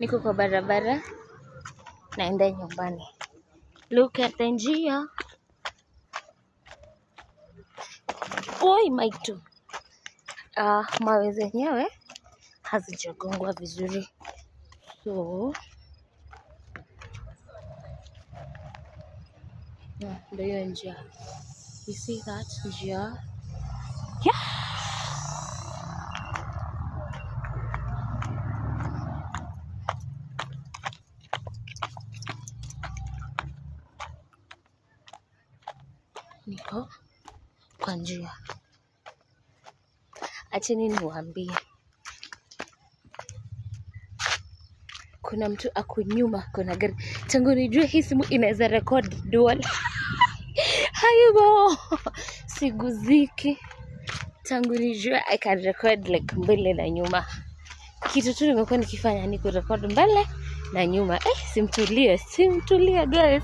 Niko kwa barabara naenda nyumbani. Look at the njia. Oi maitu. Mawe zenyewe hazijagongwa vizuri. So ndio hiyo njia. You see that njia? Yeah. Niko kwa njia. Acheni niwaambie. Kuna mtu ako nyuma, kuna gari. Tangu nijue hii simu inaweza record dual. Haibo. Siguziki. Tangu nijue I can record like mbele na nyuma. Kitu tu nimekuwa nikifanya ni kurecord mbele na nyuma. Simtulie guys.